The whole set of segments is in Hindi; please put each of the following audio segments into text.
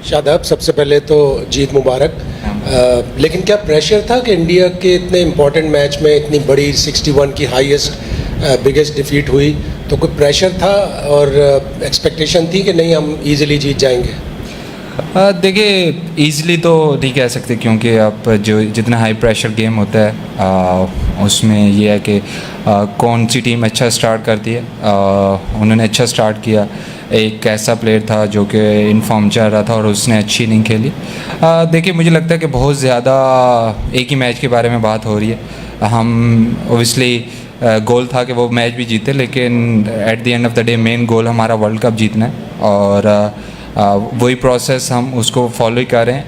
शादाब, सबसे पहले तो जीत मुबारक। लेकिन क्या प्रेशर था कि इंडिया के इतने इम्पोर्टेंट मैच में इतनी बड़ी 61 की हाईएस्ट बिगेस्ट डिफीट हुई, तो कोई प्रेशर था और एक्सपेक्टेशन थी कि नहीं हम इजीली जीत जाएंगे? देखिए, ईज़िली तो नहीं कह सकते, क्योंकि आप जो जितना हाई प्रेशर गेम होता है उसमें ये है कि कौन सी टीम अच्छा स्टार्ट करती है। उन्होंने अच्छा स्टार्ट किया। एक ऐसा प्लेयर था जो कि इनफॉर्म चल रहा था और उसने अच्छी नहीं खेली। देखिए, मुझे लगता है कि बहुत ज़्यादा एक ही मैच के बारे में बात हो रही है। हम ओबियसली गोल था कि वो मैच भी जीते, लेकिन at the end of the day main goal हमारा वर्ल्ड कप जीतना है, और वही प्रोसेस हम उसको फॉलो ही कर रहे हैं।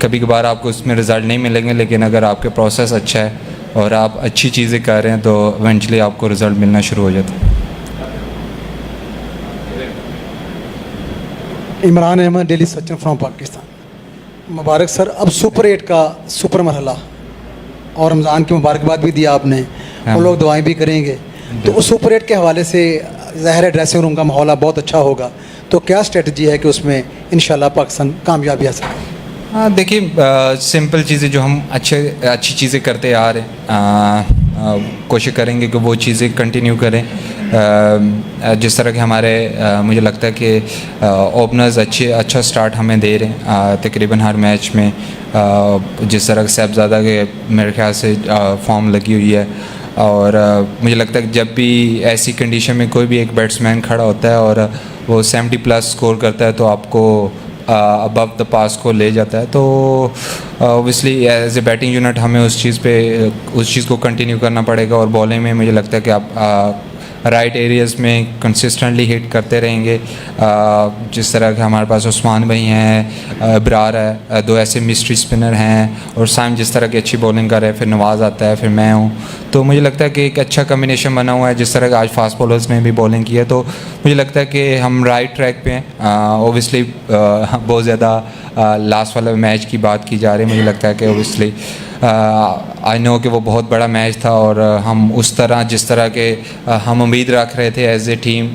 कभी कभार आपको उसमें रिज़ल्ट नहीं मिलेंगे, लेकिन अगर आपके प्रोसेस अच्छा है और आप अच्छी चीज़ें कर रहे हैं तो इवेंचुअली आपको रिज़ल्ट मिलना शुरू हो जाता है। Imran Ahmad, daily Sachin from Pakistan. मुबारक सर, अब सुपर 8 का सुपर मरहला और रमज़ान की मुबारकबाद भी दिया आपने, वो लोग दुआएं भी करेंगे, तो उस सुपर 8 के हवाले से ज़ाहिर है ड्रेसिंग रूम का माहौल बहुत अच्छा होगा, तो क्या स्ट्रेटजी है कि उसमें इंशाल्लाह पाकिस्तान कामयाबी हासिल करे? हाँ, देखिए, सिंपल चीज़ें जो हम अच्छी चीज़ें करते आ रहे हैं, कोशिश करेंगे कि वो चीज़ें कंटिन्यू करें। जिस तरह के हमारे मुझे लगता है कि ओपनर्स अच्छा स्टार्ट हमें दे रहे हैं तकरीबन हर मैच में। जिस तरह के साहबज़ादा के मेरे ख्याल से फॉर्म लगी हुई है, और मुझे लगता है कि जब भी ऐसी कंडीशन में कोई भी एक बैट्समैन खड़ा होता है और वो 70+ स्कोर करता है तो आपको अबव द पास को ले जाता है। तो obviously as a batting unit हमें उस चीज़ को कंटिन्यू करना पड़ेगा, और बॉलिंग में मुझे लगता है कि आप राइट एरियाज़ में कंसिस्टेंटली हिट करते रहेंगे। जिस तरह के हमारे पास उस्मान भाई हैं, इब्रार है, दो ऐसे मिस्ट्री स्पिनर हैं, और साइम जिस तरह की अच्छी बॉलिंग कर रहे हैं, फिर नवाज़ आता है, फिर मैं हूँ। तो मुझे लगता है कि एक अच्छा कम्बिनेशन बना हुआ है। जिस तरह का आज फास्ट बॉलर्स ने भी बॉलिंग की है, तो मुझे लगता है कि हम राइट ट्रैक पे हैं। ओबियसली बहुत ज़्यादा लास्ट वाला मैच की बात की जा रही है। मुझे लगता है कि ओबियसली आई नो कि वो बहुत बड़ा मैच था, और हम उस तरह जिस तरह के हम उम्मीद रख रहे थे एज ए टीम,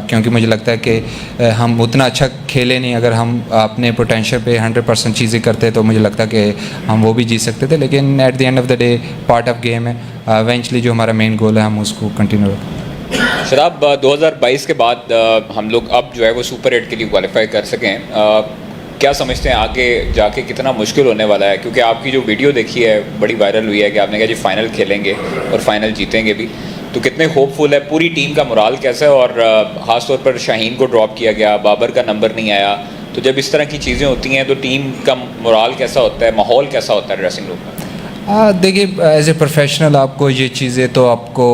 क्योंकि मुझे लगता है कि हम उतना अच्छा खेले नहीं। अगर हम अपने पोटेंशियल पे 100% चीज़ें करते तो मुझे लगता है कि हम वो भी जीत सकते थे, लेकिन at the end of the day part of game है। इवेंचुअली जो हमारा मेन गोल है हम उसको कंटिन्यू रखें। शराब, 2022 के बाद हम लोग अब जो है वो सुपर 8 के लिए क्वालिफाई कर सकें। क्या समझते हैं आगे जाके कितना मुश्किल होने वाला है? क्योंकि आपकी जो वीडियो देखी है बड़ी वायरल हुई है कि आपने कहा जी फाइनल खेलेंगे और फाइनल जीतेंगे भी, तो कितने होपफुल है? पूरी टीम का मोराल कैसा है? और ख़ास तौर पर शाहीन को ड्रॉप किया गया, बाबर का नंबर नहीं आया, तो जब इस तरह की चीज़ें होती हैं तो टीम का मोराल कैसा होता है, माहौल कैसा होता है ड्रेसिंग रूम में? देखिए, एज ए प्रोफेशनल आपको ये चीज़ें तो आपको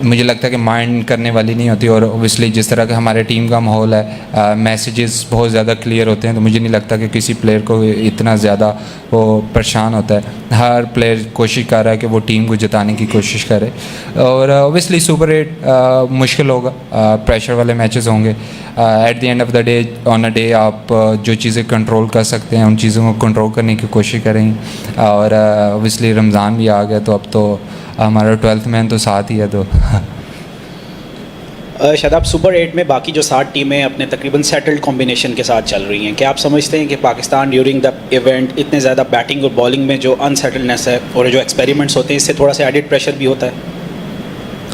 मुझे लगता है कि माइंड करने वाली नहीं होती, और ओबियसली जिस तरह का हमारे टीम का माहौल है, मैसेजेस बहुत ज़्यादा क्लियर होते हैं, तो मुझे नहीं लगता कि किसी प्लेयर को इतना ज़्यादा वो परेशान होता है। हर प्लेयर कोशिश कर रहा है कि वो टीम को जिताने की कोशिश करे, और ओबियसली सुपर 8 मुश्किल होगा, प्रेशर वाले मैचेस होंगे। At the end of the day, on a day आप जो चीज़ें कंट्रोल कर सकते हैं उन चीज़ों को कंट्रोल करने की कोशिश करेंगे। और ओबियसली रमज़ान भी आ गया, तो अब तो हमारा 12th मैन तो साथ ही है। तो शादाब, सुपर 8 में बाकी जो 7 टीमें अपने तकरीबन सेटल्ड कॉम्बिनेशन के साथ चल रही हैं, क्या आप समझते हैं कि पाकिस्तान ड्यूरिंग द इवेंट इतने ज़्यादा बैटिंग और बॉलिंग में जो अनसेटलनेस है और जो एक्सपेरिमेंट्स होते हैं इससे थोड़ा सा एडिड प्रेशर भी होता है?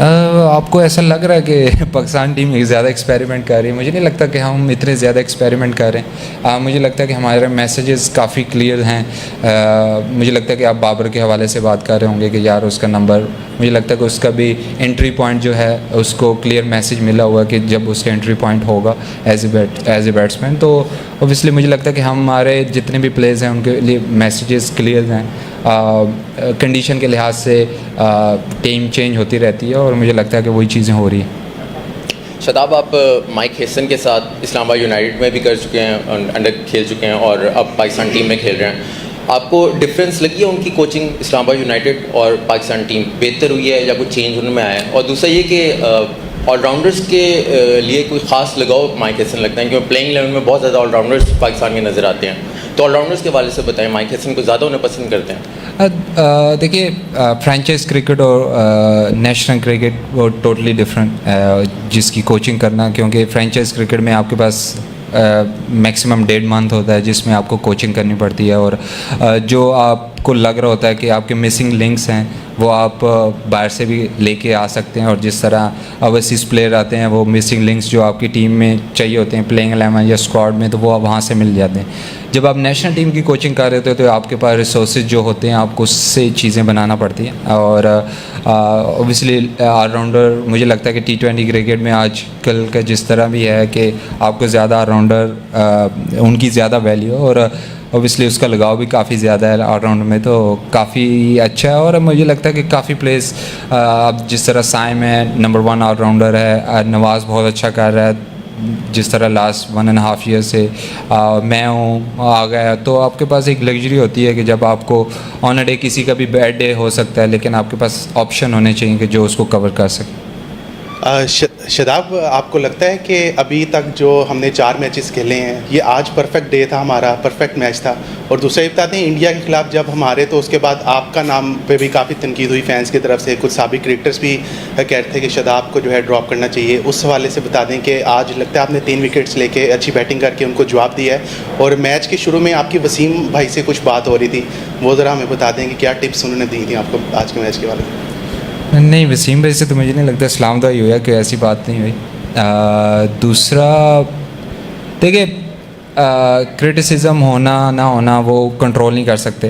आपको ऐसा लग रहा है कि पाकिस्तान टीम ज़्यादा एक्सपेरिमेंट कर रही है? मुझे नहीं लगता कि हम इतने ज़्यादा एक्सपेरिमेंट कर रहे हैं। मुझे लगता है कि हमारे मैसेजेस काफ़ी क्लियर हैं। मुझे लगता है कि आप बाबर के हवाले से बात कर रहे होंगे कि यार उसका नंबर, मुझे लगता है कि उसका भी एंट्री पॉइंट जो है उसको क्लियर मैसेज मिला हुआ कि जब उसका एंट्री पॉइंट होगा एज ए बैट्समैन, तो ओबियसली मुझे लगता है कि हमारे जितने भी प्लेयर्स हैं उनके लिए मैसेजेस क्लियर हैं। कंडीशन के लिहाज से टीम चेंज होती रहती है, और मुझे लगता है कि वही चीज़ें हो रही हैं। शादाब, आप माइक हेसन के साथ इस्लामाबाद यूनाइटेड में भी कर चुके हैं, अंडर खेल चुके हैं, और अब पाकिस्तान टीम में खेल रहे हैं। आपको डिफरेंस लगी है उनकी कोचिंग इस्लामाबाद यूनाइटेड और पाकिस्तान टीम? बेहतर हुई है या कुछ चेंज उनमें आया है? और दूसरा ये कि ऑलराउंडर्स के लिए कोई ख़ास लगाव माइक हेसन लगता है, क्योंकि प्लेइंग लेवल में बहुत ज़्यादा ऑलराउंडर्स पाकिस्तान के नज़र आते हैं, तो ऑलराउंडर्स के हवाले से बताएं, माइक हेसन को ज़्यादा उन्हें पसंद करते हैं? देखिए, फ्रेंचाइज क्रिकेट और नेशनल क्रिकेट वो टोटली डिफरेंट, जिसकी कोचिंग करना, क्योंकि फ्रेंचाइज क्रिकेट में आपके पास मैक्सिमम 1.5 मंथ होता है जिसमें आपको कोचिंग करनी पड़ती है, और जो आपको लग रहा होता है कि आपके मिसिंग लिंक्स हैं वो आप बाहर से भी लेके आ सकते हैं, और जिस तरह ओवरसीज़ प्लेयर आते हैं वो मिसिंग लिंक्स जो आपकी टीम में चाहिए होते हैं प्लेइंग 11 या स्क्वाड में, तो वो वहाँ से मिल जाते हैं। जब आप नेशनल टीम की कोचिंग कर रहे होते हो तो आपके पास रिसोर्सेज जो होते हैं आपको उससे चीज़ें बनाना पड़ती हैं, और ओबियसली ऑलराउंडर मुझे लगता है कि T20 क्रिकेट में आजकल का जिस तरह भी है कि आपको ज़्यादा ऑलराउंडर उनकी ज़्यादा वैल्यू है, और ओबियसली उसका लगाव भी काफ़ी ज़्यादा है ऑलराउंड में, तो काफ़ी अच्छा है। और मुझे लगता है कि काफ़ी प्लेयर्स अब जिस तरह साइम है नंबर 1 ऑलराउंडर है, नवाज़ बहुत अच्छा कर रहा है जिस तरह लास्ट 1.5 ईयर से मैं हूँ आ गया, तो आपके पास एक लग्जरी होती है कि जब आपको ऑन अ डे किसी का भी बैड डे हो सकता है लेकिन आपके पास ऑप्शन होने चाहिए कि जो उसको कवर कर सके। शदाब, आपको लगता है कि अभी तक जो हमने 4 मैचेस खेले हैं ये आज परफेक्ट डे था, हमारा परफेक्ट मैच था? और दूसरा ये बताते हैं इंडिया के खिलाफ जब हम हारे तो उसके बाद आपका नाम पे भी काफ़ी तनकीद हुई फैंस की तरफ से, कुछ साबिक क्रिकेटर्स भी कह रहे थे कि शदाब को जो है ड्रॉप करना चाहिए। उस हवाले से बता दें कि आज लगता है आपने 3 विकेट्स लेके अच्छी बैटिंग करके उनको जवाब दिया है, और मैच के शुरू में आपकी वसीम भाई से कुछ बात हो रही थी, वो ज़रा हमें बता दें कि क्या टिप्स उन्होंने दी थी आपको आज के मैच के बारे में? नहीं, वसीम भाई से तो मुझे नहीं लगता इस्लाम दा ही हुआ कि ऐसी बात नहीं हुई। दूसरा देखिए, क्रिटिसिज्म होना ना होना वो कंट्रोल नहीं कर सकते।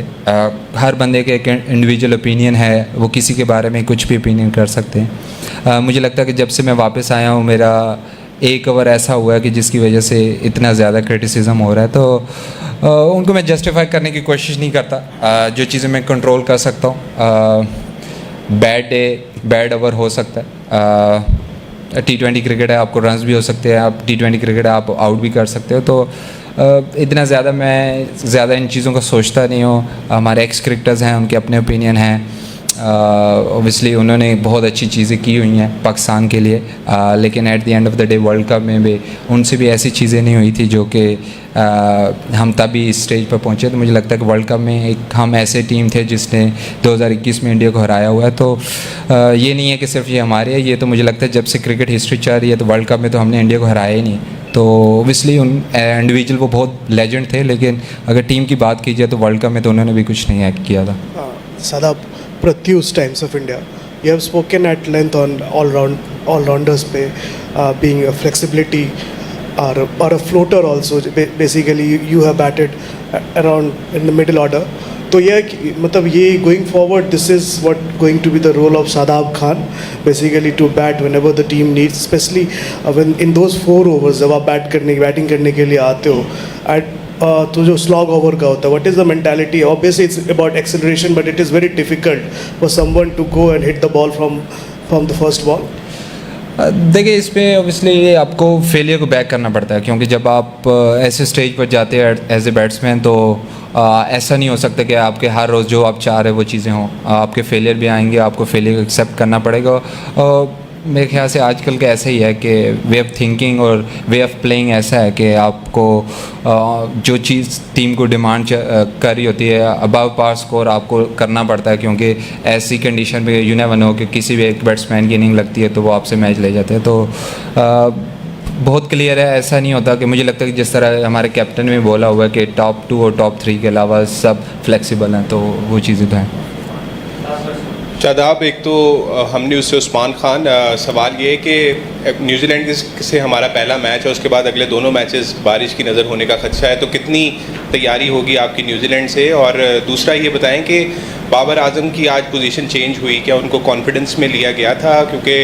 हर बंदे के एक इंडिविजुअल ओपिनियन है, वो किसी के बारे में कुछ भी ओपिनियन कर सकते हैं। मुझे लगता है कि जब से मैं वापस आया हूँ मेरा एक ओवर ऐसा हुआ है कि जिसकी वजह से इतना ज़्यादा क्रिटिसिज्म हो रहा है, तो उनको मैं जस्टिफाई करने की कोशिश नहीं करता। जो चीज़ें मैं कंट्रोल कर सकता हूँ, बैड डे बैड ओवर हो सकता है, T20 क्रिकेट है, आपको रन्स भी हो सकते हैं, आप T20 क्रिकेट है आप आउट भी कर सकते हो, तो इतना ज़्यादा मैं ज़्यादा इन चीज़ों को सोचता नहीं हूँ। हमारे एक्स क्रिकेटर्स हैं, उनके अपने ओपिनियन हैं, ओबियसली उन्होंने बहुत अच्छी चीज़ें की हुई हैं पाकिस्तान के लिए, लेकिन at the end of the day world cup में भी उनसे भी ऐसी चीज़ें नहीं हुई थी जो कि हम तभी इस स्टेज पर पहुँचे। तो मुझे लगता है कि वर्ल्ड कप में एक हम ऐसे टीम थे जिसने 2021 में इंडिया को हराया हुआ है, तो ये नहीं है कि सिर्फ ये हमारे है, ये तो मुझे लगता है जब से क्रिकेट हिस्ट्री चल रही है तो वर्ल्ड कप में तो हमने इंडिया को हराया ही नहीं। तो ओबियसली उन इंडिविजुअल वो बहुत लेजेंड थे, लेकिन अगर टीम की बात की जाए तो वर्ल्ड कप में तो उन्होंने भी कुछ नहीं एक्ट किया था। Sadab, Pratyush Times of India. You have spoken at length on all-rounders पे being a flexibility or a floater also. Basically, you have batted around in the middle order. तो ये मतलब ये going forward, this is what going to be the role of Shadab Khan, basically to bat whenever the team needs, especially when in those 4 overs जब आप बैटिंग करने के लिए आते हो at तो जो स्लॉग ओवर का होता है, what is the mentality? Obviously it's about acceleration but it is very difficult for someone to go and hit the ball from the first ball. देखिए, इस पे ऑब्वियसली आपको फेलियर को बैक करना पड़ता है, क्योंकि जब आप ऐसे स्टेज पर जाते हैं एज ए बैट्समैन तो ऐसा नहीं हो सकता कि आपके हर रोज़ जो आप चाह रहे वो चीज़ें हों। आपके फेलियर भी आएंगे, आपको फेलियर को एक्सेप्ट करना पड़ेगा। मेरे ख्याल से आजकल का ऐसा ही है कि वे ऑफ थिंकिंग और वे ऑफ प्लेइंग ऐसा है कि आपको जो चीज़ टीम को डिमांड कर रही होती है अबव पार स्कोर आपको करना पड़ता है, क्योंकि ऐसी कंडीशन में यू नेवर नो कि किसी भी एक बैट्समैन की इनिंग लगती है तो वो आपसे मैच ले जाते हैं। तो बहुत क्लियर है, ऐसा नहीं होता कि मुझे लगता है कि जिस तरह हमारे कैप्टन ने बोला हुआ है कि टॉप 2 और टॉप 3 के अलावा सब फ्लेक्सिबल हैं, तो वो चीज़ें तो हैं। शादाब, एक तो हमने उससे उस्मान खान, सवाल ये है कि न्यूजीलैंड से हमारा पहला मैच है, उसके बाद अगले दोनों मैचेस बारिश की नज़र होने का खदशा है, तो कितनी तैयारी होगी आपकी न्यूजीलैंड से? और दूसरा ये बताएं कि बाबर आजम की आज पोजीशन चेंज हुई, क्या उनको कॉन्फिडेंस में लिया गया था? क्योंकि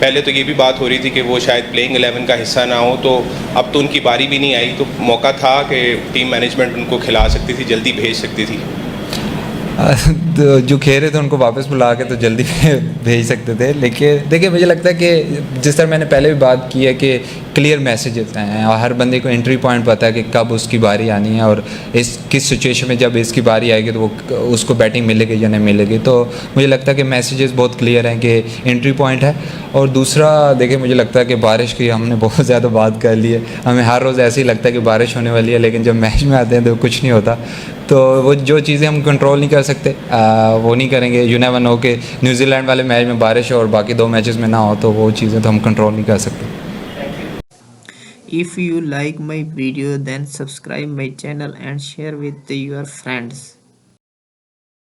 पहले तो ये भी बात हो रही थी कि वो शायद प्लेइंग 11 का हिस्सा ना हो, तो अब तो उनकी बारी भी नहीं आई, तो मौका था कि टीम मैनेजमेंट उनको खिला सकती थी, जल्दी भेज सकती थी। जो खेल रहे थे उनको वापस बुला के तो जल्दी भेज सकते थे, लेकिन देखिए मुझे लगता है कि जिस तरह मैंने पहले भी बात की है कि क्लियर मैसेजेस हैं और हर बंदे को एंट्री पॉइंट पता है कि कब उसकी बारी आनी है और इस किस सिचुएशन में जब इसकी बारी आएगी तो वो उसको बैटिंग मिलेगी या नहीं मिलेगी। तो मुझे लगता है कि मैसेजेस बहुत क्लियर हैं कि एंट्री पॉइंट है। और दूसरा देखिए, मुझे लगता है कि बारिश की हमने बहुत ज़्यादा बात कर ली है, हमें हर रोज़ ऐसे ही लगता है कि बारिश होने वाली है, लेकिन जब मैच में आते हैं तो कुछ नहीं होता। तो वो जो चीज़ें हम कंट्रोल नहीं कर सकते वो नहीं करेंगे। यू नेवर नो कि न्यूजीलैंड वाले मैच में बारिश हो और बाकी 2 मैचेस में ना हो, तो वो चीज़ें तो हम कंट्रोल नहीं कर सकते। If you like my video, then subscribe my channel and share with your friends.